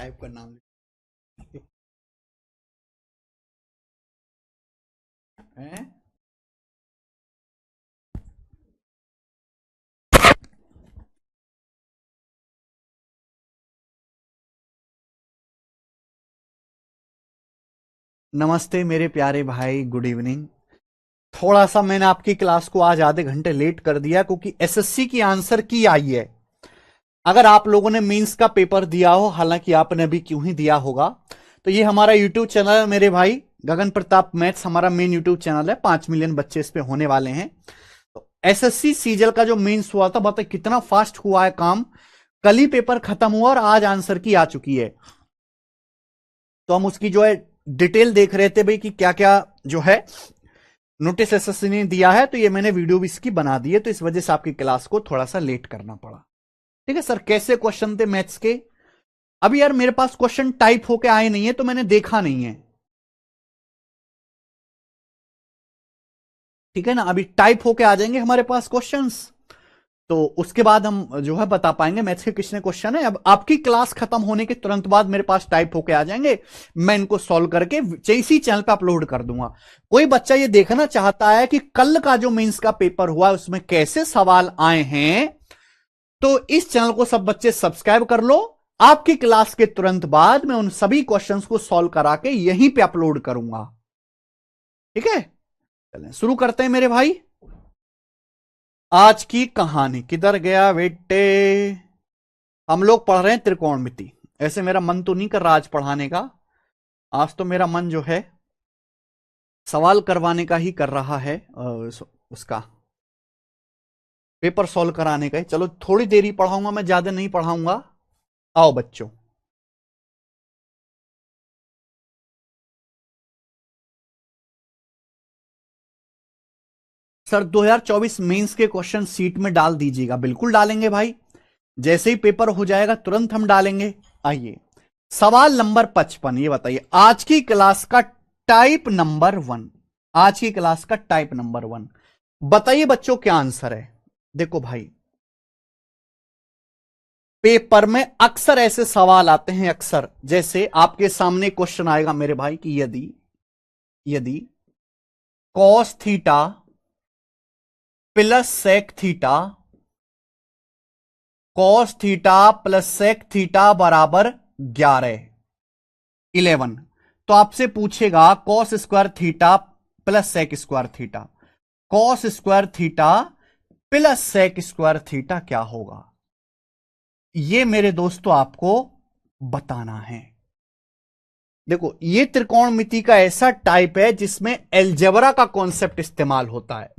Type का नाम है। नमस्ते मेरे प्यारे भाई, गुड इवनिंग। थोड़ा सा मैंने आपकी क्लास को आज आधे घंटे लेट कर दिया क्योंकि एसएससी की आंसर की आई है। अगर आप लोगों ने मेंस का पेपर दिया हो, हालांकि आपने अभी क्यों ही दिया होगा, तो ये हमारा यूट्यूब चैनल है मेरे भाई, गगन प्रताप मैथ्स हमारा मेन यूट्यूब चैनल है। 5 मिलियन बच्चे इस पे होने वाले हैं। तो एसएससी सीजल का जो मेंस हुआ था, बताइए कितना फास्ट हुआ है काम। कल ही पेपर खत्म हुआ और आज आंसर की आ चुकी है। तो हम उसकी जो है डिटेल देख रहे थे भाई कि क्या क्या जो है नोटिस एसएससी ने दिया है। तो ये मैंने वीडियो भी इसकी बना दी है, तो इस वजह से आपकी क्लास को थोड़ा सा लेट करना पड़ा। ठीक है सर, कैसे क्वेश्चन थे मैथ्स के? अभी यार मेरे पास क्वेश्चन टाइप होके आए नहीं है, तो मैंने देखा नहीं है। ठीक है ना, अभी टाइप होके आ जाएंगे हमारे पास क्वेश्चंस, तो उसके बाद हम जो है बता पाएंगे मैथ्स के कितने क्वेश्चन है। अब आपकी क्लास खत्म होने के तुरंत बाद मेरे पास टाइप होके आ जाएंगे, मैं इनको सॉल्व करके इसी चैनल पे अपलोड कर दूंगा। कोई बच्चा ये देखना चाहता है कि कल का जो मेंस का पेपर हुआ है उसमें कैसे सवाल आए हैं, तो इस चैनल को सब बच्चे सब्सक्राइब कर लो। आपकी क्लास के तुरंत बाद मैं उन सभी क्वेश्चंस को सॉल्व करा के यहीं पे अपलोड करूंगा। ठीक है, चलें शुरू करते हैं मेरे भाई। आज की कहानी किधर गया बेटे? हम लोग पढ़ रहे हैं त्रिकोणमिति। ऐसे मेरा मन तो नहीं कर रहा आज पढ़ाने का। आज तो मेरा मन जो है सवाल करवाने का ही कर रहा है, उसका पेपर सॉल्व कराने का ही। चलो थोड़ी देर ही पढ़ाऊंगा, मैं ज्यादा नहीं पढ़ाऊंगा। आओ बच्चों, सर 2024 मेंस के क्वेश्चन सीट में डाल दीजिएगा। बिल्कुल डालेंगे भाई, जैसे ही पेपर हो जाएगा तुरंत हम डालेंगे। आइए सवाल नंबर 55, ये बताइए आज की क्लास का टाइप नंबर 1। आज की क्लास का टाइप नंबर 1, बताइए बच्चों क्या आंसर है। देखो भाई, पेपर में अक्सर ऐसे सवाल आते हैं, अक्सर जैसे आपके सामने क्वेश्चन आएगा मेरे भाई कि यदि यदि cos theta plus sec theta, cos theta plus sec theta बराबर 11 तो आपसे पूछेगा cos square theta plus sec square theta, cos square theta plus sec square theta क्या होगा? ये मेरे दोस्तों आपको बताना है। देखो ये त्रिकोणमिति का ऐसा टाइप है जिसमें एलजेब्रा का कॉन्सेप्ट इस्तेमाल होता है।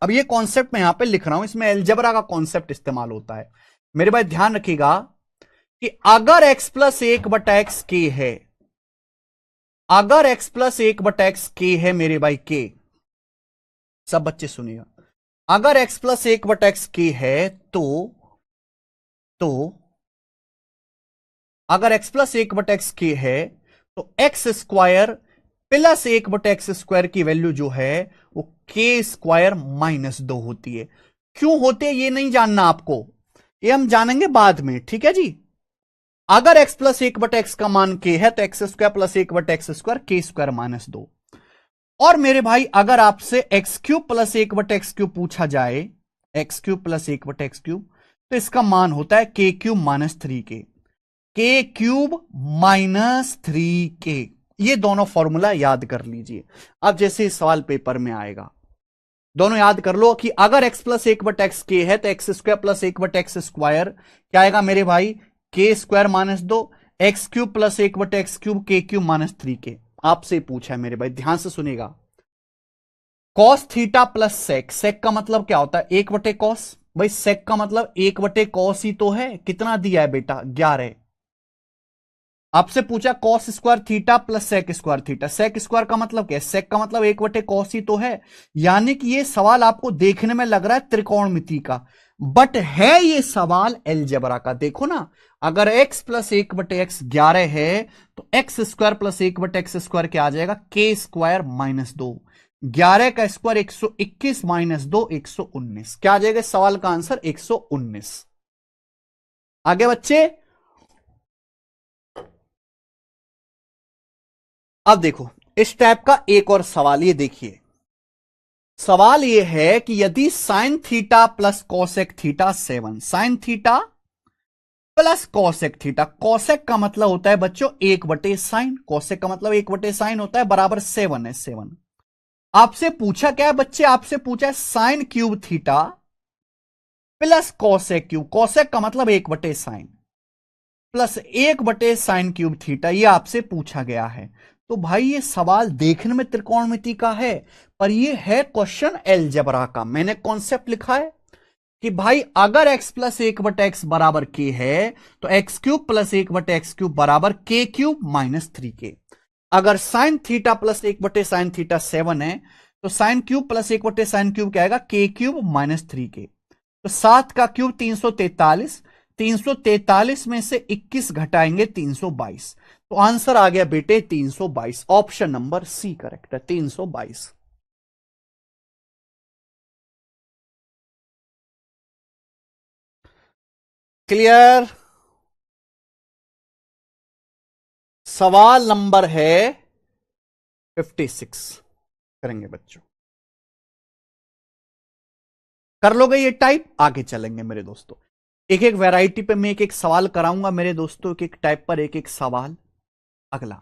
अब ये कॉन्सेप्ट मैं यहां पे लिख रहा हूं, इसमें एलजेब्रा का कॉन्सेप्ट इस्तेमाल होता है। मेरे भाई ध्यान रखिएगा कि अगर x प्लस 1/x के है, अगर x प्लस 1/x के है मेरे भाई के, सब बच्चे सुनिएगा, अगर x प्लस 1/x के है तो अगर x प्लस 1/x के है तो x square plus 1/x square की वैल्यू जो है वो के स्क्वायर -2 होती है। क्यों होते है ये नहीं जानना आपको, ये हम जानेंगे बाद में। ठीक है जी, अगर x प्लस 1/x का मान के है तो x square plus 1/x square के स्क्वायर -2। और मेरे भाई अगर आपसे x cube plus 1/x cube पूछा जाए, x cube plus 1/x cube, तो इसका मान होता है के क्यूब -3 के क्यूब -3 के। ये दोनों फॉर्मूला याद कर लीजिए। अब जैसे सवाल पेपर में आएगा, दोनों याद कर लो कि अगर x प्लस 1/x के है तो x square plus 1/x square क्या आएगा मेरे भाई, के square -2, x cube plus 1/x cube के क्यूब -3 के। आपसे पूछा है मेरे भाई, ध्यान से सुनेगा। कॉस थीटा प्लस सेक, सेक का मतलब क्या होता है 1/cos। भाई सेक का मतलब 1/cos ही तो है, कितना दिया है बेटा 11। आपसे पूछा cos square theta plus sec square theta, sec square का मतलब क्या है, सेक का मतलब 1/cos ही तो है। यानी कि ये सवाल आपको देखने में लग रहा है त्रिकोणमिति का, बट है ये सवाल एलजेब्रा का। देखो ना, अगर x प्लस 1/x 11 है तो x square plus 1/x square क्या आ जाएगा, के स्क्वायर -2। 11 का स्क्वायर 121 -2 119, क्या आ जाएगा सवाल का आंसर 119। आगे बच्चे, अब देखो इस टाइप का एक और सवाल, ये देखिए सवाल ये है कि यदि sine theta plus cosec theta 7, sine theta plus cosec theta, cosec का मतलब होता है बच्चों 1/साइन, कोसेक का मतलब 1/साइन होता है, बराबर 7 है 7। आपसे पूछा क्या है बच्चे, आपसे पूछा है sine cube theta plus cosec cube, cosec का मतलब 1/साइन प्लस 1/साइन क्यूब थीटा, ये आपसे पूछा गया है। तो भाई ये सवाल देखने में त्रिकोणमिति का है, पर ये है क्वेश्चन अलजेब्रा का। मैंने कॉन्सेप्ट लिखा है कि भाई अगर x प्लस 1/x बराबर k है तो x cube plus 1/x cube बराबर k क्यूब माइनस 3k। अगर साइन थीटा प्लस 1/साइन थीटा 7 है तो साइन क्यूब प्लस 1/साइन क्यूब क्या आएगा, k क्यूब माइनस 3k। तो 7 का क्यूब 343, 343 में से 21 घटाएंगे 322, तो आंसर आ गया बेटे 322। ऑप्शन नंबर सी करेक्ट है, 322। क्लियर। सवाल नंबर है 56 करेंगे बच्चों, कर लोगे ये टाइप, आगे चलेंगे मेरे दोस्तों। एक एक वैरायटी पे मैं एक एक सवाल कराऊंगा मेरे दोस्तों, एक एक टाइप पर एक एक सवाल। अगला,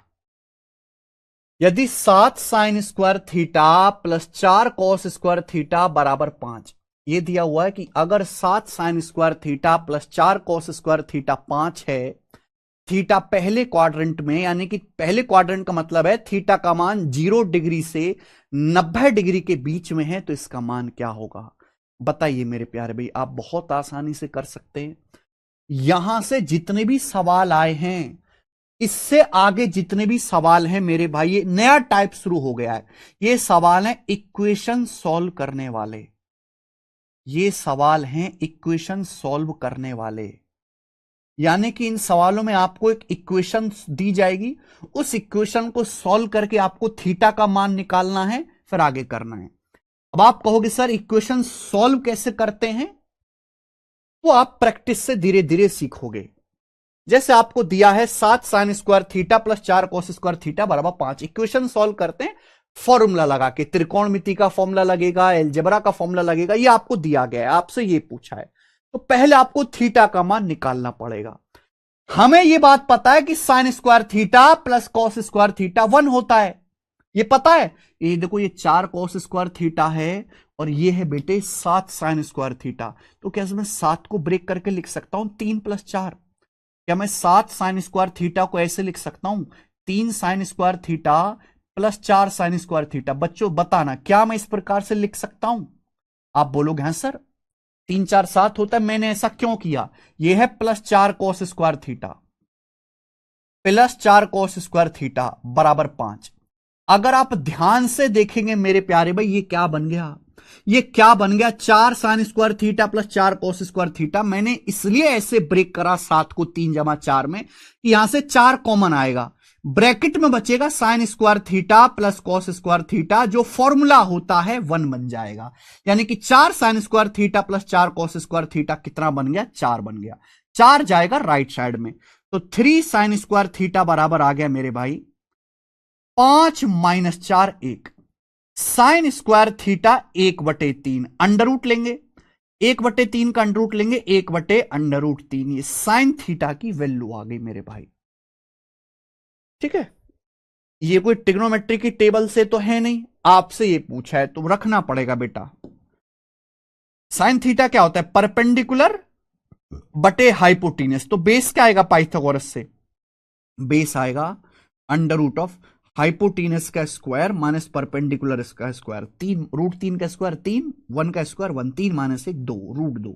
यदि 7 sign square theta plus 4 cos square theta बराबर 5, ये दिया हुआ है कि अगर 7 sign square theta plus 4 cos square theta 5 है, थीटा पहले क्वाड्रेंट में, यानी कि पहले क्वाड्रेंट का मतलब है थीटा का मान 0 डिग्री से 90 डिग्री के बीच में है, तो इसका मान क्या होगा बताइए मेरे प्यारे भाई। आप बहुत आसानी से कर सकते हैं। यहां से जितने भी सवाल आए हैं, इससे आगे जितने भी सवाल हैं मेरे भाई, ये नया टाइप शुरू हो गया है। ये सवाल है इक्वेशन सॉल्व करने वाले, ये सवाल हैं इक्वेशन सॉल्व करने वाले। यानी कि इन सवालों में आपको एक इक्वेशन दी जाएगी, उस इक्वेशन को सॉल्व करके आपको थीटा का मान निकालना है, फिर आगे करना है। अब आप कहोगे सर इक्वेशन सॉल्व कैसे करते हैं, वो आप प्रैक्टिस से धीरे धीरे सीखोगे। जैसे आपको दिया है 7 sign square theta plus 4 cos square theta बराबर 5, इक्वेशन सॉल्व करते हैं फॉर्मूला लगा के, त्रिकोणमिति का फॉर्मूला लगेगा, अलजेब्रा का फॉर्मूला लगेगा, ये आपको दिया गया है, आपसे ये पूछा है। तो पहले आपको थीटा का मान निकालना पड़ेगा। हमें यह बात पता है कि sign square theta plus cos square theta 1 होता है, ये पता है। ये देखो ये 4 कॉस स्क्वायर थीटा है और ये है बेटे 7 साइन स्क्वायर थीटा। तो क्या मैं 7 को ब्रेक करके लिख सकता हूं 3 + 4? क्या मैं 7 साइन स्क्वायर थीटा को ऐसे लिख सकता हूं 3 sign square theta plus 4 sign square theta? बच्चों बताना क्या मैं इस प्रकार से लिख सकता हूं? आप बोलोगे हाँ सर 3 4 7 होता है, मैंने ऐसा क्यों किया। यह है plus 4 cos square theta plus 4 cos square theta बराबर 5। अगर आप ध्यान से देखेंगे मेरे प्यारे भाई, ये क्या बन गया, ये क्या बन गया, 4 sign square theta plus 4 cos square theta. मैंने इसलिए ऐसे ब्रेक करा 7 को 3 + 4 में, कि यहां से 4 कॉमन आएगा, ब्रैकेट में बचेगा sign square theta plus cos square theta, जो फॉर्मूला होता है 1 बन जाएगा। यानी कि 4 sign square theta plus 4 cos square theta कितना बन गया, 4 बन गया। 4 जाएगा राइट साइड में, तो 3 साइन स्क्वायर थीटा बराबर आ गया मेरे भाई 5 - 4 1। Sine square theta 1/3, under root लेंगे, 1/3 का अंडर रूट लेंगे, 1/√3। ये साइन थीटा की वैल्यू आ गई मेरे भाई। ठीक है, ये कोई ट्रिग्नोमेट्री की टेबल से तो है नहीं, आपसे ये पूछा है तो रखना पड़ेगा बेटा। साइन थीटा क्या होता है, परपेंडिकुलर बटे हाइपोटेन्यूस। तो बेस क्या आएगा पाइथागोरस से, बेस आएगा √ऑफ हाइपोटेनस का स्क्वायर माइनस परपेंडिकुलर का स्क्वायर। 3 का स्क्वायर 3, 1 का स्क्वायर 1, 3 - 1 2, √2।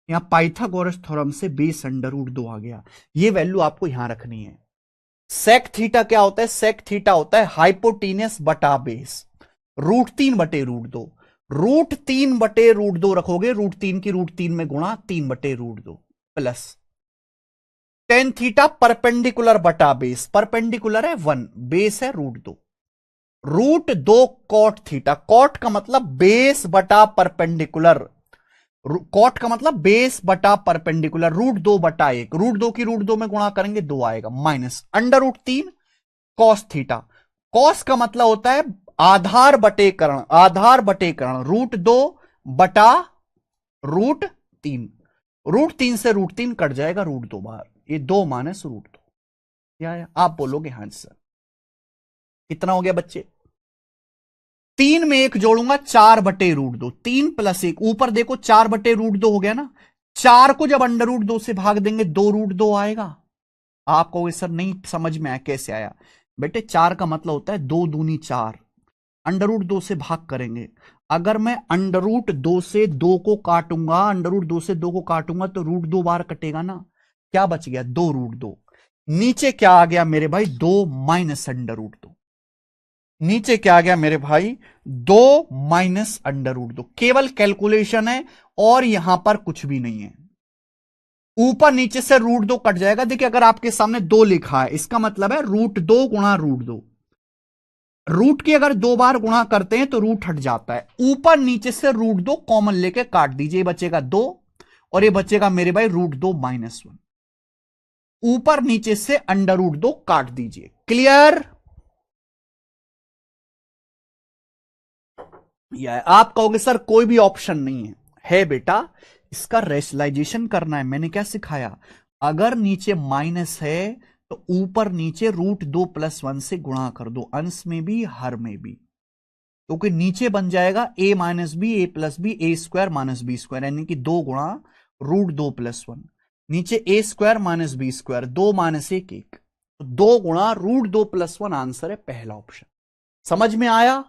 यहां पाइथागोरस थ्योरम से बेस √2 आ गया। ये वैल्यू आपको यहां रखनी है। सेक थीटा क्या होता है, सेक थीटा होता है हाइपोटेनस बटा बेस, √3/√2। √3/√2 रखोगे, √3 की √3 में गुणा 3/√2 प्लस टेन थीटा परपेंडिकुलर बटा बेस, परपेंडिकुलर है 1, बेस है √2, √2 कॉट थीटा। कॉट का मतलब बेस बटा परपेंडिकुलर, कॉट का मतलब बेस बटा परपेंडिकुलर, √2/1, √2 की √2 में गुणा करेंगे 2 आएगा, माइनस √3 कॉस थीटा। कॉस का मतलब होता है आधार बटेकरण, आधार बटेकरण √2 बटा √3। √3 से √3 कट जाएगा √2 बार, ये 2 माइनस √2। या आप बोलोगे हाँ सर। कितना हो गया बच्चे? 3 में 1 जोड़ूंगा 4/√2, 3 + 1 ऊपर देखो 4/√2 हो गया ना। 4 को जब √2 से भाग देंगे 2√2 आएगा। आप कहोगे सर नहीं समझ में आया, कैसे आया? बेटे 4 का मतलब होता है 2 दूनी 4, √2 से भाग करेंगे। अगर मैं √2 से 2 को काटूंगा, √2 से 2 को काटूंगा तो √2 बार कटेगा ना। क्या बच गया? 2√2। नीचे क्या आ गया मेरे भाई? 2 माइनस √2। नीचे क्या आ गया मेरे भाई? 2 माइनस √2। केवल कैलकुलेशन है और यहां पर कुछ भी नहीं है। ऊपर नीचे से √2 कट जाएगा। देखिए अगर आपके सामने 2 लिखा है, इसका मतलब है √2 गुणा √2। रूट की अगर 2 बार गुणा करते हैं तो रूट हट जाता है। ऊपर नीचे से √2 कॉमन लेके काट दीजिए, बचेगा 2 और ये बचेगा मेरे भाई √2 - 1। ऊपर नीचे से √2 काट दीजिए। क्लियर? या आप कहोगे सर कोई भी ऑप्शन नहीं है। है बेटा, इसका रेशनलाइजेशन करना है। मैंने क्या सिखाया? अगर नीचे माइनस है तो ऊपर नीचे √2 + 1 से गुणा कर दो, अंश में भी हर में भी। क्योंकि नीचे बन जाएगा a - b a + b a² - b², यानी कि 2 गुणा √2 + 1। नीचे a² - b², 2 - 1 1, तो 2 गुणा √2 + 1 आंसर है पहला ऑप्शन। समझ में आया?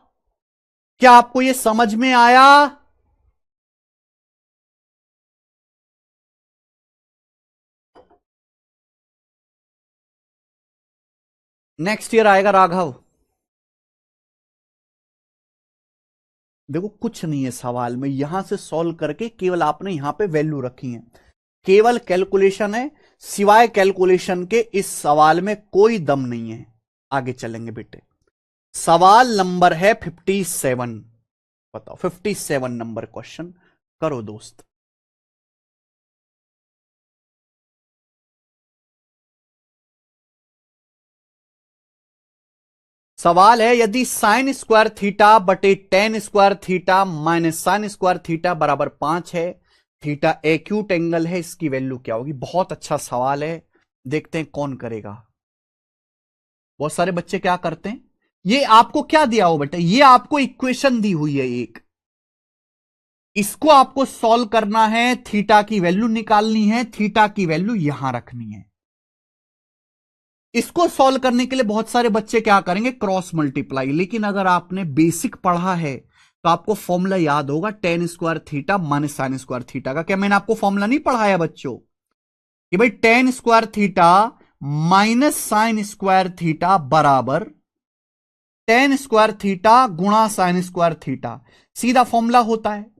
क्या आपको यह समझ में आया? नेक्स्ट ईयर आएगा राघव। देखो कुछ नहीं है सवाल में, यहां से सॉल्व करके केवल आपने यहां पे वैल्यू रखी है, केवल कैलकुलेशन है। सिवाय कैलकुलेशन के इस सवाल में कोई दम नहीं है। आगे चलेंगे बेटे। सवाल नंबर है 57। बताओ 57 नंबर क्वेश्चन करो दोस्त। सवाल है यदि sin² θ/tan² माइनस sin² θ बराबर 5 है, थीटा एक्यूट एंगल है, इसकी वैल्यू क्या होगी? बहुत अच्छा सवाल है, देखते हैं कौन करेगा। बहुत सारे बच्चे क्या करते हैं, ये आपको क्या दिया हो बेटा? ये आपको इक्वेशन दी हुई है एक, इसको आपको सॉल्व करना है, थीटा की वैल्यू निकालनी है, थीटा की वैल्यू यहां रखनी है। इसको सॉल्व करने के लिए बहुत सारे बच्चे क्या करेंगे? Cross multiply. लेकिन अगर आपने बेसिक पढ़ा है तो आपको फॉर्मूला याद होगा, tan² θ माइनस sin² θ का। क्या मैंने आपको फॉर्मूला नहीं पढ़ाया बच्चों कि भाई tan² θ माइनस sin² θ बराबर tan² θ गुणा sin² θ, सीधा फॉर्मूला होता है।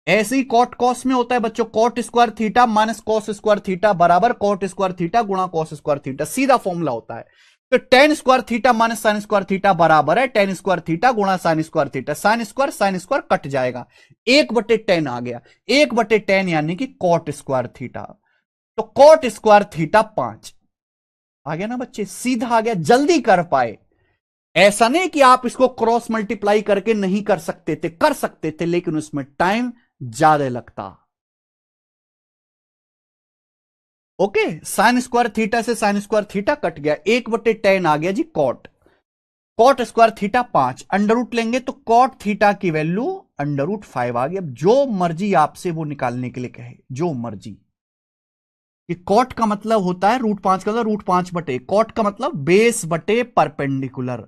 ऐसे ही कॉट कॉस में होता है बच्चों, cot² θ माइनस cos² θ बराबर cot² θ गुणा cos² θ, सीधा फॉर्मूला होता है। तो tan² θ माइनस sin² θ बराबर है tan² θ गुणा sin² θ। sin² कट जाएगा, 1/tan आ गया, 1/tan यानी कि cot² θ। तो cot² θ 5 आ गया ना बच्चे, सीधा आ गया, जल्दी कर पाए। ऐसा नहीं कि आप इसको क्रॉस मल्टीप्लाई करके नहीं कर सकते थे, कर सकते थे, लेकिन उसमें टाइम ज्यादा लगता। ओके, sin² θ से sin² θ कट गया, 1/tan आ गया जी कॉट। cot² θ 5, अंडर रूट लेंगे तो cot θ की वैल्यू √5 आ गई। अब जो मर्जी आपसे वो निकालने के लिए कहे, जो मर्जी। ये कॉट का मतलब होता है √5 का मतलब √5 बटे, कॉट का मतलब बेस बटे परपेंडिकुलर,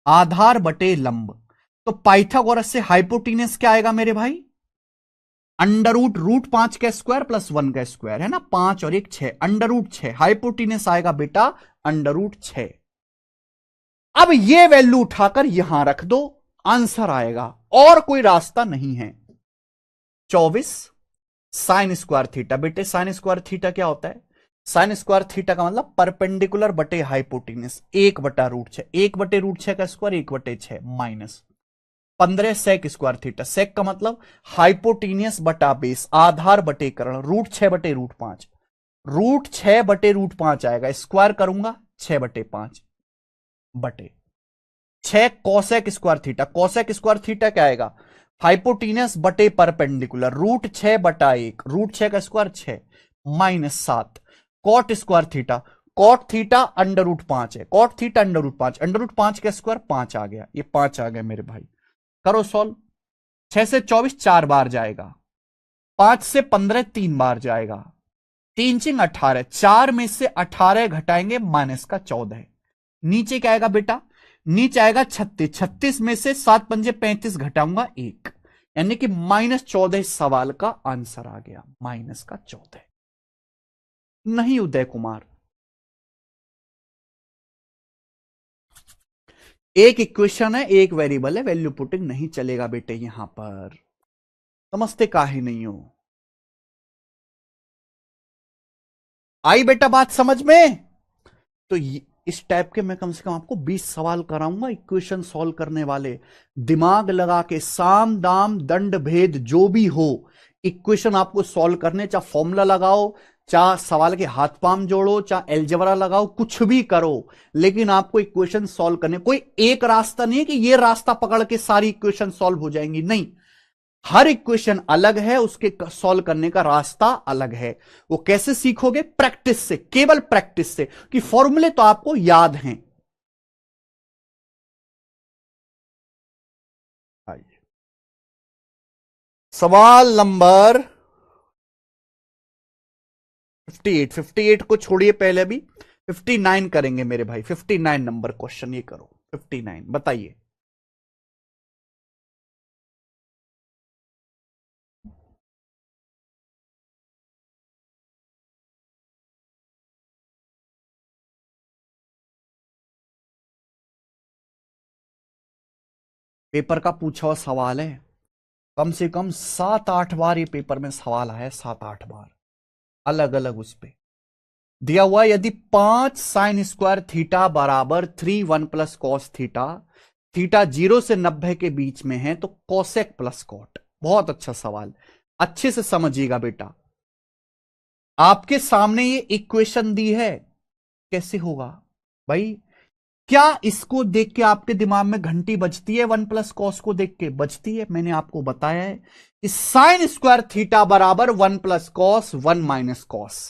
आधार बटे लंब। तो पाइथागोरस से हाइपोटीनस क्या आएगा मेरे भाई? √5 का स्क्वायर प्लस 1 का स्क्वायर है ना, 5 और 1 6, √6। हाइपोटीनस आएगा बेटा √6। अब ये वैल्यू उठाकर यहां रख दो, आंसर आएगा, और कोई रास्ता नहीं है। 24 sin² θ। बेटे sin² θ क्या होता है? sin² θ का मतलब परपेंडिकुलर बटे हाइपोटीनस, 1/√6, 1/√6 का स्क्वायर 1/6 माइनस 15 sec² θ। सेक का मतलब हाइपोटीनियस बटा बेस, आधार बटे करण, √6/√5, √6/√5 आएगा, स्क्वायर करूंगा 6/5 बटे। 6 cosec square theta. Cosec square theta क्या आएगा? हाइपोटीनस बटे परपेंडिकुलर, √6/1, √6 का square 6 -7 cot square theta. Cot theta √5 है, कॉट थीटा √5, √5 का स्क्वायर 5 आ गया, ये 5 आ गया मेरे भाई। करो सॉल्व। 6 से 24 4 बार जाएगा, 5 से 15 3 बार जाएगा, 3 चिंग 18, 4 में से 18 घटाएंगे माइनस का 14, नीचे क्या आएगा बेटा? नीचे आएगा 36, 36 में से 7 पंजे 35 घटाऊंगा 1, यानी कि -14 सवाल का आंसर आ गया, -14। नहीं उदय कुमार, एक इक्वेशन है, एक वेरिएबल है, वैल्यू पुटिंग नहीं चलेगा बेटे यहां पर, समझते काहे नहीं हो? आई बेटा बात समझ में? तो इस टाइप के मैं कम से कम आपको 20 सवाल कराऊंगा इक्वेशन सॉल्व करने वाले, दिमाग लगा के, साम दाम दंड भेद जो भी हो, इक्वेशन आपको सॉल्व करने, चाहे फॉर्मूला लगाओ, चाहे सवाल के हाथ पाम जोड़ो, चाहे एलजेब्रा लगाओ, कुछ भी करो, लेकिन आपको इक्वेशन सॉल्व करने, कोई एक रास्ता नहीं है कि ये रास्ता पकड़ के सारी इक्वेशन सॉल्व हो जाएंगी, नहीं, हर इक्वेशन अलग है, उसके सॉल्व करने का रास्ता अलग है। वो कैसे सीखोगे? प्रैक्टिस से, केवल प्रैक्टिस से, कि फॉर्मूले तो आपको याद हैं। आइए सवाल नंबर 58, 58 को छोड़िए पहले, अभी 59 करेंगे मेरे भाई, 59 नंबर क्वेश्चन ये करो। 59 बताइए। पेपर का पूछा हुआ सवाल है, कम से कम 7-8 बार ये पेपर में सवाल आया है, 7-8 बार अलग अलग उस पे दिया हुआ। यदि 5 साइन स्क्वायर थीटा बराबर 3 1 प्लस कॉस थीटा, थीटा 0 से 90 के बीच में है, तो कोसेक प्लस कॉट। बहुत अच्छा सवाल, अच्छे से समझिएगा बेटा। आपके सामने ये इक्वेशन दी है, कैसे होगा भाई? क्या इसको देख के आपके दिमाग में घंटी बजती है? 1 प्लस कॉस को देख के बजती है? मैंने आपको बताया है कि साइन स्क्वायर थीटा बराबर 1 प्लस कॉस 1 माइनस कॉस।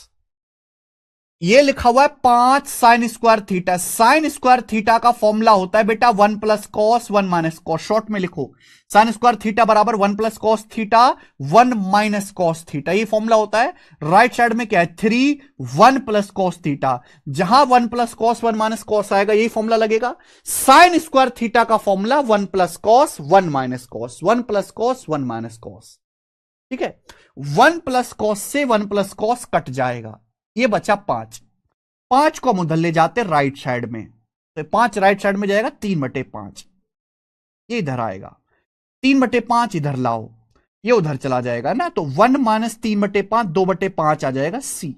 ये लिखा हुआ है 5 sign square theta, sign square theta का फॉर्मूला होता है बेटा 1 plus cos 1 minus cos. Short में लिखो, साइन स्क्वायर थीटा बराबर 1 plus cos theta 1 minus cos theta, ये फॉर्मूला होता है। राइट साइड में क्या है? 3 1 प्लस कॉस थीटा, जहां 1 प्लस कॉस 1 माइनस कॉस आएगा यही फॉर्मूला लगेगा। साइन स्क्वायर थीटा का formula 1 plus cos 1 minus cos, 1 plus cos 1 minus cos, ठीक है। 1 प्लस कॉस से 1 प्लस कॉस कट जाएगा, ये बचा 5। 5 को हम उधर ले जाते राइट साइड में, तो 5 राइट साइड में जाएगा 3/5, ये इधर आएगा। 3/5 इधर लाओ, ये उधर चला जाएगा ना, तो 1 माइनस 3/5 2/5 आ जाएगा सी।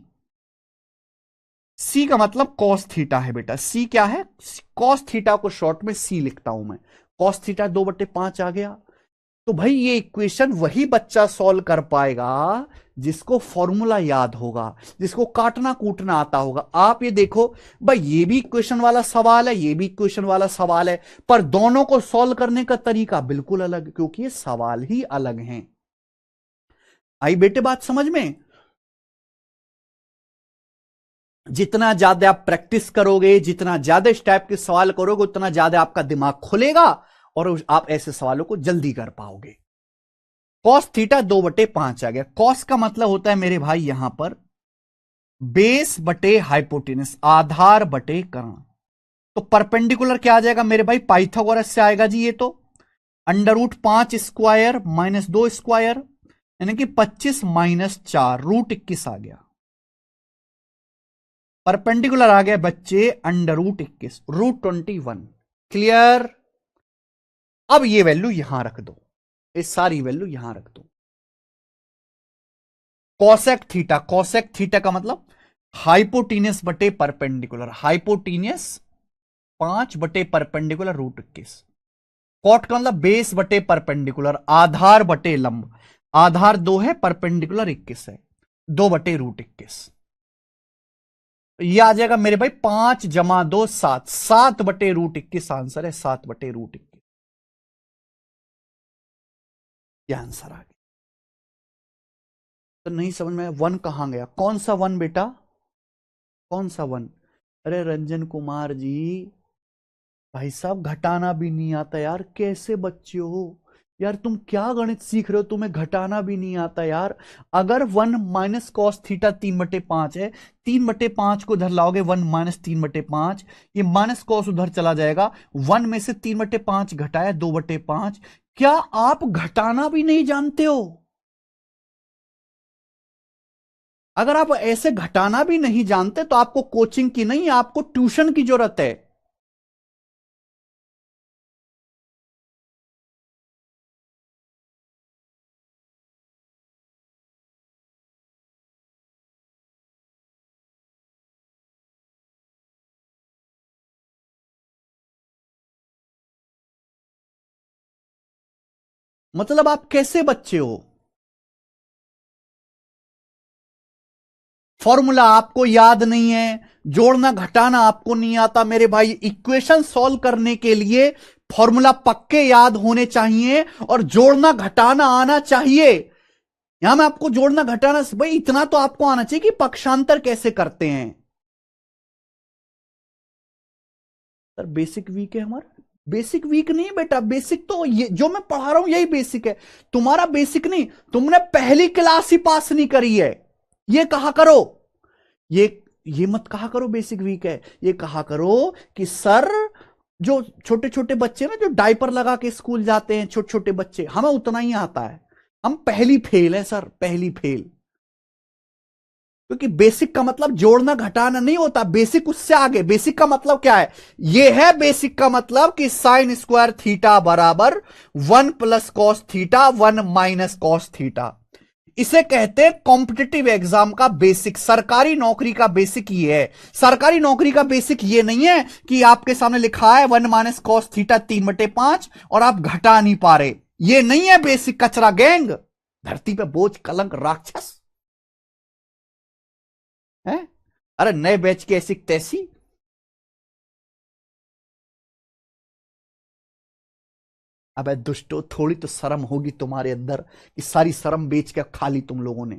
सी का मतलब कॉस थीटा है बेटा। सी क्या है? कॉस थीटा को शॉर्ट में सी लिखता हूं मैं। कॉस थीटा 2/5 आ गया। तो भाई ये इक्वेशन वही बच्चा सॉल्व कर पाएगा जिसको फॉर्मूला याद होगा, जिसको काटना कूटना आता होगा। आप ये देखो भाई, ये भी इक्वेशन वाला सवाल है, ये भी इक्वेशन वाला सवाल है, पर दोनों को सॉल्व करने का तरीका बिल्कुल अलग, क्योंकि ये सवाल ही अलग हैं। आई बेटे बात समझ में? जितना ज्यादा आप प्रैक्टिस करोगे, जितना ज्यादा इस टाइप के सवाल करोगे, उतना ज्यादा आपका दिमाग खुलेगा और आप ऐसे सवालों को जल्दी कर पाओगे। कॉस थीटा 2/5 आ गया। कॉस का मतलब होता है मेरे भाई यहां पर बेस बटे हाइपोटेनस, आधार बटे कर्ण। तो परपेंडिकुलर क्या आ जाएगा मेरे भाई? पाइथागोरस से आएगा जी ये तो, √5 स्क्वायर माइनस 2 स्क्वायर, यानी कि 25 माइनस 4 √21 आ गया। परपेंडिकुलर आ गया बच्चे √21, √21। क्लियर? अब ये वैल्यू यहां रख दो, ये सारी वैल्यू यहां रख दो। कॉसेक थीटा, कॉसेक थीटा का मतलब हाइपोटीनियस बटे परपेंडिकुलर, हाइपोटीनियस 5 बटे परपेंडिकुलर √21। कॉट का मतलब बेस बटे परपेंडिकुलर, आधार बटे लंब, आधार 2 है, परपेंडिकुलर 21 है, 2/√21। तो ये आ जाएगा मेरे भाई 5 + 2 = 7, 7/√21 आंसर है, 7/√21। ये आंसर आ गया। तो नहीं समझ में, वन कहां गया? कौन सा वन बेटा, कौन सा वन? अरे रंजन कुमार जी, भाई साहब घटाना भी नहीं आता यार, कैसे बच्चे हो यार, तुम क्या गणित सीख रहे हो, तुम्हें घटाना भी नहीं आता यार। अगर 1 - cos θ 3/5 है, 3/5 को उधर लाओगे, 1 - 3/5, ये माइनस कॉस उधर चला जाएगा, 1 में से 3/5 घटाया 2/5। क्या आप घटाना भी नहीं जानते हो? अगर आप ऐसे घटाना भी नहीं जानते तो आपको कोचिंग की नहीं, आपको ट्यूशन की जरूरत है। मतलब आप कैसे बच्चे हो? फॉर्मूला आपको याद नहीं है, जोड़ना घटाना आपको नहीं आता मेरे भाई। इक्वेशन सॉल्व करने के लिए फॉर्मूला पक्के याद होने चाहिए और जोड़ना घटाना आना चाहिए। यहां मैं आपको जोड़ना घटाना भाई इतना तो आपको आना चाहिए कि पक्षांतर कैसे करते हैं। सर बेसिक वीक है हमारा, बेसिक वीक नहीं है बेटा, बेसिक तो ये जो मैं पढ़ा रहा हूं यही बेसिक है। तुम्हारा बेसिक नहीं, तुमने पहली क्लास ही पास नहीं करी है, ये कहा करो। ये ये मत कहा करो बेसिक वीक है, ये कहा करो कि सर जो छोटे छोटे बच्चे ना जो डायपर लगा के स्कूल जाते हैं, छोटे छोटे बच्चे, हमें उतना ही आता है, हम पहली फेल है सर, पहली फेल। क्योंकि बेसिक का मतलब जोड़ना घटाना नहीं होता, बेसिक उससे आगे। बेसिक का मतलब क्या है? ये है बेसिक का मतलब कि साइन स्क्वायर थीटा बराबर 1 + cos θ 1 - cos θ। इसे कहते हैं कॉम्पिटिटिव एग्जाम का बेसिक, सरकारी नौकरी का बेसिक ये है। सरकारी नौकरी का बेसिक ये नहीं है कि आपके सामने लिखा है 1 - cos θ 3/5 और आप घटा नहीं पा रहे, ये नहीं है बेसिक। कचरा गैंग, धरती पे बोझ, कलंक, राक्षस है। अरे नए बैच की ऐसी तैसी। अबे दुष्टो, थोड़ी तो शर्म होगी तुम्हारे अंदर कि सारी शर्म बेच के खा ली तुम लोगों ने,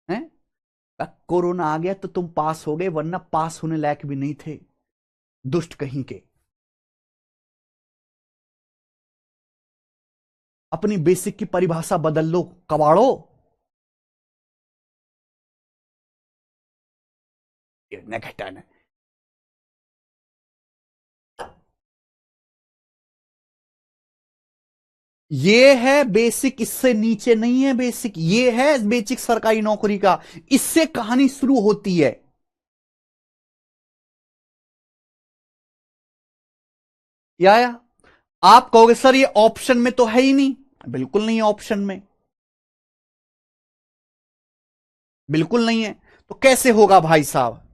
हैं? कोरोना आ गया तो तुम पास हो गए, वरना पास होने लायक भी नहीं थे, दुष्ट कहीं के। अपनी बेसिक की परिभाषा बदल लो कबाड़ो। न घटाना, ये है बेसिक, इससे नीचे नहीं है बेसिक, ये है बेसिक सरकारी नौकरी का, इससे कहानी शुरू होती है। या आप कहोगे सर ये ऑप्शन में तो है ही नहीं, बिल्कुल नहीं है ऑप्शन में, बिल्कुल नहीं है। तो कैसे होगा भाई साहब?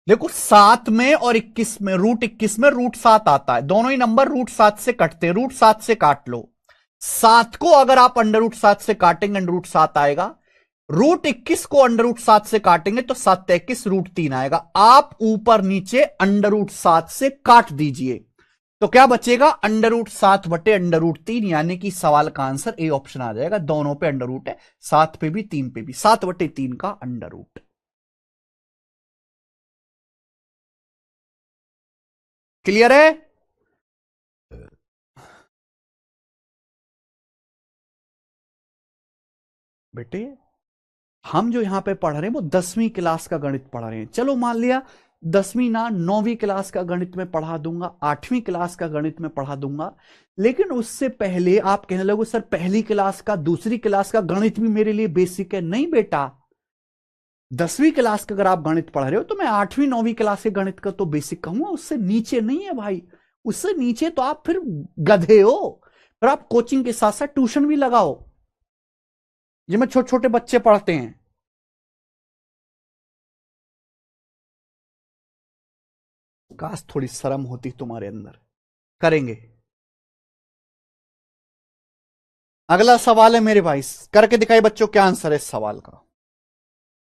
देखो 7 में और 21 में, √21 में √7 आता है, दोनों ही नंबर √7 से कटते हैं, √7 से काट लो। 7 को अगर आप √7 से काटेंगे, √7 आएगा। √21 को √7 से काटेंगे तो 7×21 √3 आएगा। आप ऊपर नीचे √7 से काट दीजिए, तो क्या बचेगा? √7/√3, यानी कि सवाल का आंसर ए ऑप्शन आ जाएगा। दोनों पे अंडर रूट है, 7 पे भी 3 पे भी, 7/3 का अंडर रूट। क्लियर है बेटे? हम जो यहां पे पढ़ रहे हैं वो 10वीं क्लास का गणित पढ़ रहे हैं। चलो मान लिया 10वीं ना 9वीं क्लास का गणित में पढ़ा दूंगा, 8वीं क्लास का गणित में पढ़ा दूंगा, लेकिन उससे पहले आप कहने लगो सर पहली क्लास का दूसरी क्लास का गणित भी मेरे लिए बेसिक है। नहीं बेटा, 10वीं क्लास का अगर आप गणित पढ़ रहे हो तो मैं 8वीं 9वीं क्लास के गणित का तो बेसिक कहूंगा, उससे नीचे नहीं है भाई। उससे नीचे तो आप फिर गधे हो, फिर आप कोचिंग के साथ साथ ट्यूशन भी लगाओ जिसमें छोटे छोटे बच्चे पढ़ते हैं। काश थोड़ी शर्म होती तुम्हारे अंदर। करेंगे। अगला सवाल है मेरे भाई, करके दिखाइए बच्चों क्या आंसर है इस सवाल का,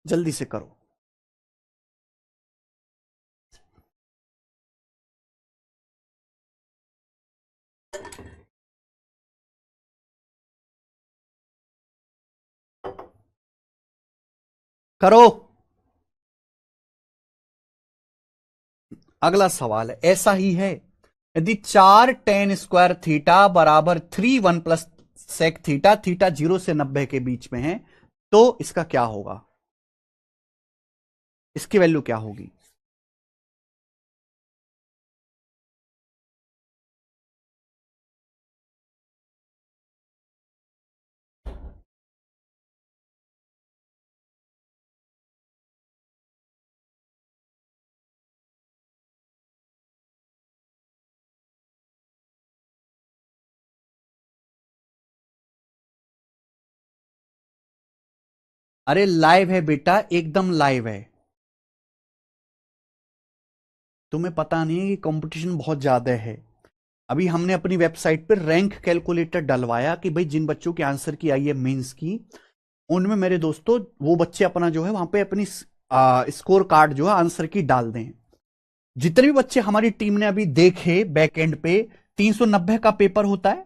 जल्दी से करो। करो। अगला सवाल है, ऐसा ही है, यदि 4 tan स्क्वायर थीटा बराबर 3 1 प्लस सेक थीटा, थीटा 0 से 90 के बीच में है, तो इसका क्या होगा, इसकी वैल्यू क्या होगी? अरे लाइव है बेटा, एकदम लाइव है। तुम्हें पता नहीं है कि कंपटीशन बहुत ज्यादा है। अभी हमने अपनी वेबसाइट पर रैंक कैलकुलेटर डलवाया कि भाई जिन बच्चों के आंसर की आई है मेंस की, उनमें मेरे दोस्तों वो बच्चे अपना जो है वहां पे अपनी स्कोर कार्ड जो है आंसर की डाल दें। जितने भी बच्चे हमारी टीम ने अभी देखे बैक एंड पे, 390 का पेपर होता है,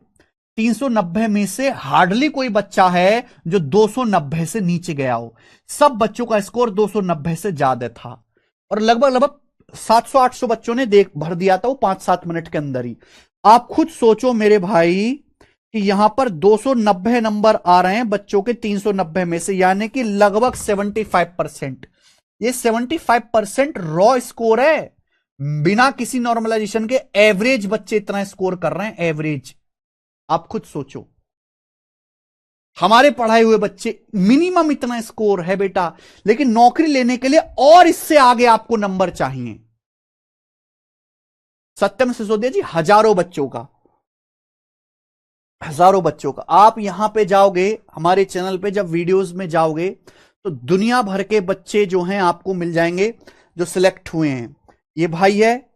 390 में से हार्डली कोई बच्चा है जो 290 से नीचे गया हो। सब बच्चों का स्कोर 290 से ज्यादा था, और लगभग लगभग 700-800 बच्चों ने देख भर दिया था वो 5-7 मिनट के अंदर ही। आप खुद सोचो मेरे भाई कि यहां पर 290 नंबर आ रहे हैं बच्चों के 390 में से, यानी कि लगभग 75%। ये 75% रॉ स्कोर है, बिना किसी नॉर्मलाइजेशन के एवरेज बच्चे इतना स्कोर कर रहे हैं, एवरेज। आप खुद सोचो, हमारे पढ़ाए हुए बच्चे मिनिमम इतना स्कोर है बेटा, लेकिन नौकरी लेने के लिए और इससे आगे आपको नंबर चाहिए। सत्यम सिसोदिया जी, हजारों बच्चों का आप यहां पे जाओगे, हमारे चैनल पे जब वीडियोस में जाओगे तो दुनिया भर के बच्चे जो हैं आपको मिल जाएंगे जो सिलेक्ट हुए हैं। ये भाई है,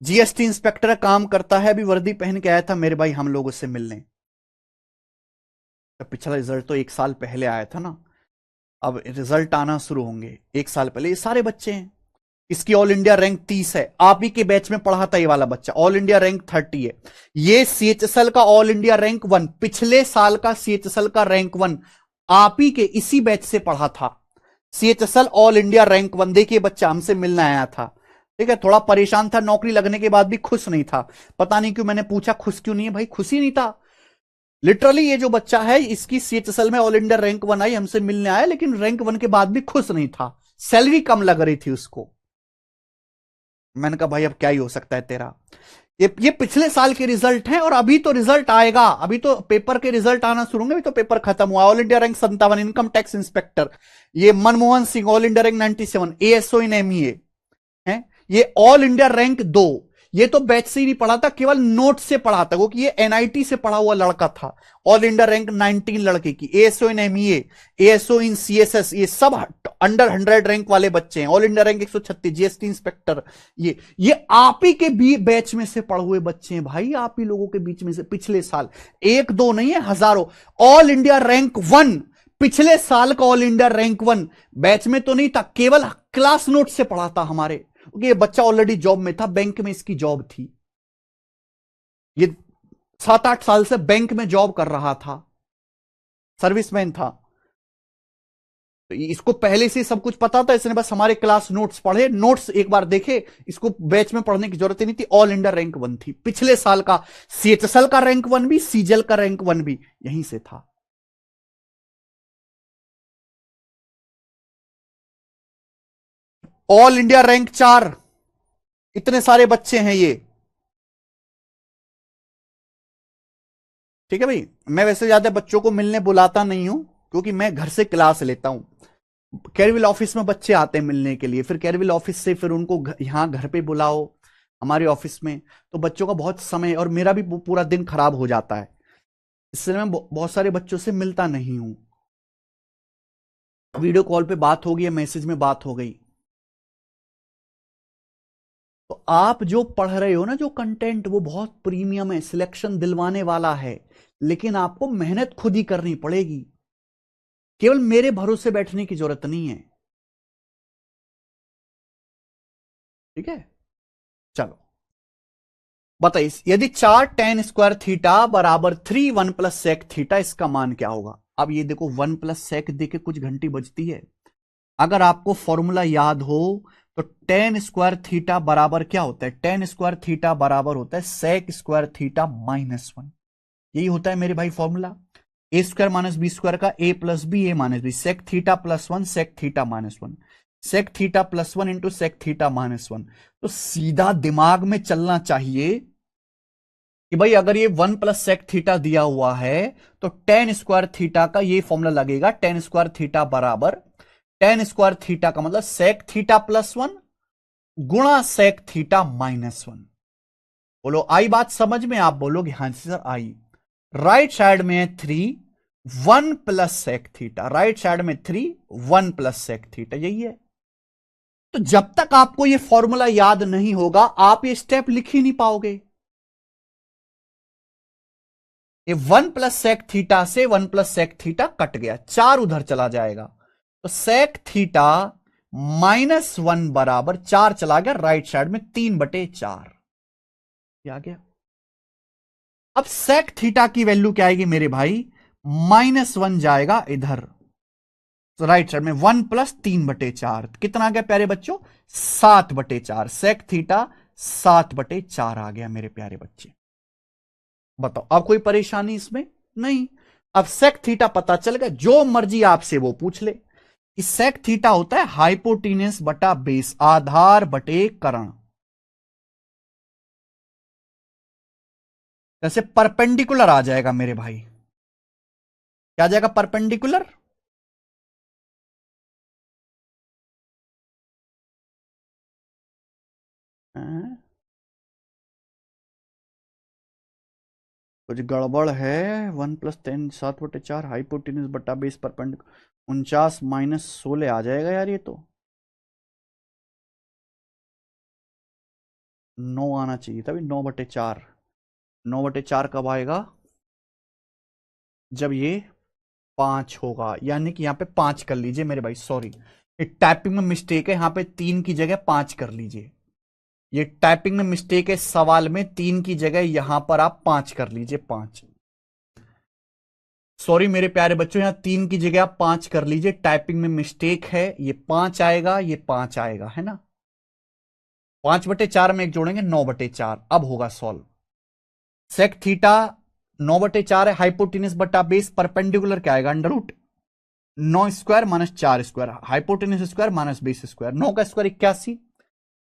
जीएसटी इंस्पेक्टर काम करता है, अभी वर्दी पहन के आया था मेरे भाई हम लोग उससे मिलने। तो पिछला रिजल्ट तो 1 साल पहले आया था ना, अब रिजल्ट आना शुरू होंगे 1 साल पहले। ये सारे बच्चे हैं, इसकी ऑल इंडिया रैंक 30 है, आप ही के बैच में पढ़ा था ये वाला बच्चा, ऑल इंडिया रैंक 30 है। ये सीएचएसएल का ऑल इंडिया रैंक 1, पिछले साल का सीएचएसएल का रैंक 1 आप ही के इसी बैच से पढ़ा था। सीएचएसएल ऑल इंडिया रैंक 1, देखिए बच्चा हमसे मिलने आया था, ठीक है। थोड़ा परेशान था, नौकरी लगने के बाद भी खुश नहीं था, पता नहीं क्यों, मैंने पूछा खुश क्यों नहीं है भाई, खुशी नहीं था। लिटरली ये जो बच्चा है इसकी सीएचएसएल में ऑल इंडिया रैंक 1 आई, हमसे मिलने आया, लेकिन रैंक 1 के बाद भी खुश नहीं था, सैलरी कम लग रही थी उसको। मैंने कहा भाई अब क्या ही हो सकता है तेरा। ये पिछले साल के रिजल्ट हैं, और अभी तो रिजल्ट आएगा, अभी तो पेपर के रिजल्ट आना शुरू होंगे, अभी तो पेपर खत्म हुआ। All India rank 57, income tax inspector, ये Manmohan Singh all India rank 97, ASO in MEA है, ये ऑल इंडिया रैंक 2। ये तो बैच से ही नहीं पढ़ा था, केवल नोट से पढ़ा था, क्योंकि ये एनआईटी से पढ़ा हुआ लड़का था। ऑल इंडिया रैंक 19 लड़के की, ASO in MEA, ASO in CSS, ये सब अंडर 100 रैंक वाले बच्चे हैं। All India rank 136, GST inspector, ये आप ही के भी बैच में से पढ़े हुए बच्चे हैं भाई, आप ही लोगों के बीच में से पिछले साल, एक दो नहीं है, हजारों। ऑल इंडिया रैंक 1 पिछले साल का ऑल इंडिया रैंक 1 बैच में तो नहीं था, केवल क्लास नोट से पढ़ा था हमारे, क्योंकि ये बच्चा ऑलरेडी जॉब में था, बैंक में इसकी जॉब थी, ये 7-8 साल से बैंक में जॉब कर रहा था, सर्विसमैन था, तो इसको पहले से सब कुछ पता था, इसने बस हमारे क्लास नोट्स पढ़े, नोट्स एक बार देखे, इसको बैच में पढ़ने की जरूरत ही नहीं थी। ऑल इंडिया रैंक 1 थी पिछले साल का, सीएचएसएल का रैंक 1 भी, सीजीएल का रैंक 1 भी यहीं से था। ऑल इंडिया रैंक 4, इतने सारे बच्चे हैं ये, ठीक है भाई। मैं वैसे ज्यादा बच्चों को मिलने बुलाता नहीं हूं, क्योंकि मैं घर से क्लास लेता हूं। कैरविल ऑफिस में बच्चे आते हैं मिलने के लिए, फिर कैरविल ऑफिस से फिर उनको यहां घर पे बुलाओ हमारे ऑफिस में, तो बच्चों का बहुत समय और मेरा भी पूरा दिन खराब हो जाता है, इसलिए मैं बहुत सारे बच्चों से मिलता नहीं हूं। वीडियो कॉल पे बात हो गई, मैसेज में बात हो गई। तो आप जो पढ़ रहे हो ना, जो कंटेंट, वो बहुत प्रीमियम है, सिलेक्शन दिलवाने वाला है, लेकिन आपको मेहनत खुद ही करनी पड़ेगी, केवल मेरे भरोसे बैठने की जरूरत नहीं है, ठीक है। चलो बताइए, यदि 4 tan स्क्वायर थीटा बराबर 3 1 प्लस सेक थीटा, इसका मान क्या होगा? अब ये देखो 1 प्लस सेक देके कुछ घंटी बजती है, अगर आपको फॉर्मूला याद हो तो टेन स्क्वायर थीटा बराबर क्या होता है? टेन स्क्वायर थीटा बराबर होता है सेक स्क्वायर थीटा -1। यही होता है मेरे भाई formula. A square minus B square का A plus B, A minus B, sec theta +1 sec theta -1, sec theta +1 into sec theta -1। तो सीधा दिमाग में चलना चाहिए कि भाई अगर ये 1 प्लस सेक थीटा दिया हुआ है तो टेन स्क्वायर थीटा का ये फॉर्मूला लगेगा, टेन स्क्वायर थीटा बराबर टेन स्क्वायर थीटा का मतलब सेक थीटा +1 गुणा सेक थीटा -1। बोलो आई बात समझ में? आप बोलोगे हाँ जी सर आई। राइट साइड में है 3 1 plus sec theta, right side में 3 1 प्लस सेक थीटा, यही है। तो जब तक आपको ये फॉर्मूला याद नहीं होगा आप ये स्टेप लिख ही नहीं पाओगे। ये 1 प्लस सेक थीटा से 1 प्लस सेक थीटा कट गया, 4 उधर चला जाएगा, तो सेक थीटा -1 बराबर 4 चला गया राइट साइड में, 3/4 आ गया। अब सेक थीटा की वैल्यू क्या आएगी मेरे भाई? -1 जाएगा इधर, तो राइट साइड में 1 प्लस 3/4 कितना आ गया प्यारे बच्चों? 7/4। सेक थीटा 7/4 आ गया मेरे प्यारे बच्चे। बताओ अब कोई परेशानी इसमें? नहीं। अब सेक थीटा पता चल गया, जो मर्जी आपसे वो पूछ ले। इस सेक थीटा होता है हाइपोटीनस बटा बेस, आधार बटे कर्ण। जैसे परपेंडिकुलर आ जाएगा मेरे भाई, क्या आ जाएगा? परपेंडिकुलर। कुछ गड़बड़ है। 1 + 10 7/4 हाइपोटेन्यूज बटा बेस परपेंडिकुलर 49 -16 आ जाएगा यार, ये तो 9 आना चाहिए तभी। 9/4, 9/4 कब आएगा? जब ये 5 होगा, यानी कि यहां पे 5 कर लीजिए मेरे भाई, सॉरी एक टाइपिंग में मिस्टेक है, यहां पे 3 की जगह 5 कर लीजिए। ये टाइपिंग में मिस्टेक है, सवाल में 3 की जगह यहां पर आप 5 कर लीजिए, 5। सॉरी मेरे प्यारे बच्चों, यहां 3 की जगह आप 5 कर लीजिए, टाइपिंग में मिस्टेक है। ये 5 आएगा, ये 5 आएगा, है ना। 5/4 में एक जोड़ेंगे 9/4। अब होगा सॉल्व। सेक थीटा 9/4 है, हाइपोटेनिस बटा बेस परपेंडिकुलर क्या आएगा? Under root 9 square minus 4 square, hypotenuse square minus base square. 9 का स्क्वायर 81,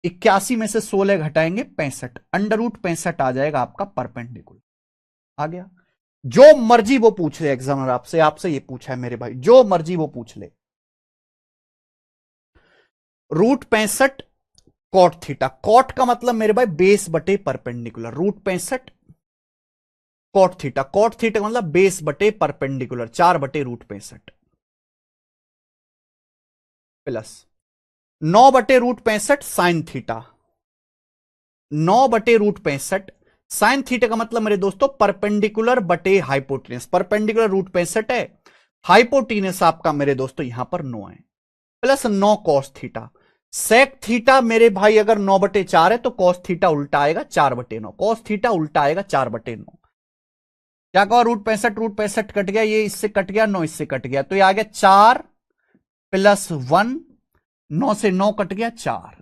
81 में से 16 घटाएंगे 65, अंडर रूट 65 आ जाएगा आपका परपेंडिकुलर। आ गया। जो मर्जी वो पूछ ले एग्जामिनर आपसे, आपसे ये पूछा है मेरे भाई, जो मर्जी वो पूछ ले। √65 कॉट थीटा, कॉट का मतलब मेरे भाई बेस बटे perpendicular, √65 cot theta, cot theta का मतलब बेस बटे perpendicular, 4/√65 plus 9/√65 sine theta, 9/√65 sine theta का मतलब मेरे दोस्तों परपेंडिकुलर बटे हाइपोटेनस, परपेंडिकुलर √65 है, हाइपोटेनस आपका मेरे दोस्तों यहां पर 9 है, plus 9 cos theta. Sec theta मेरे भाई अगर 9/4 है तो कॉस थीटा उल्टा आएगा 4/9, कॉस थीटा उल्टा आएगा 4/9। क्या कहो? √65 कट गया, ये इससे कट गया, 9 इससे कट गया, तो ये आ गया 4 + 1, 9 से 9 कट गया 4,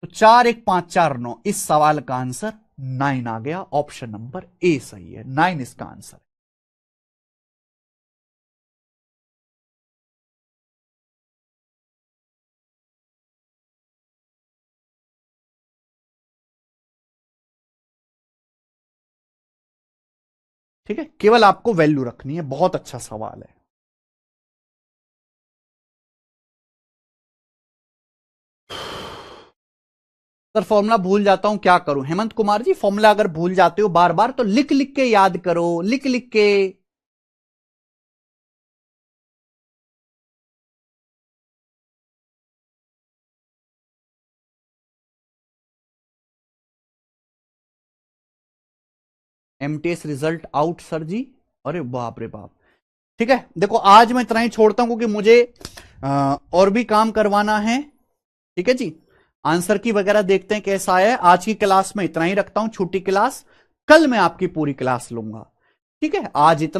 तो 4 1 5 4 9। इस सवाल का आंसर 9 आ गया, ऑप्शन नंबर ए सही है, 9 इसका आंसर। ठीक है, केवल आपको वैल्यू रखनी है, बहुत अच्छा सवाल है। सर फॉर्मूला भूल जाता हूं, क्या करूं? हेमंत कुमार जी, फॉर्मूला अगर भूल जाते हो बार बार तो लिख लिख के याद करो, लिख लिख के। एमटीएस रिजल्ट आउट सर जी, अरे बाप रे बाप। ठीक है, देखो आज मैं इतना ही छोड़ता हूं क्योंकि मुझे और भी काम करवाना है। ठीक है जी, आंसर की वगैरह देखते हैं कैसा है। आज की क्लास में इतना ही रखता हूं, छोटी क्लास, कल मैं आपकी पूरी क्लास लूंगा। ठीक है, आज इतना।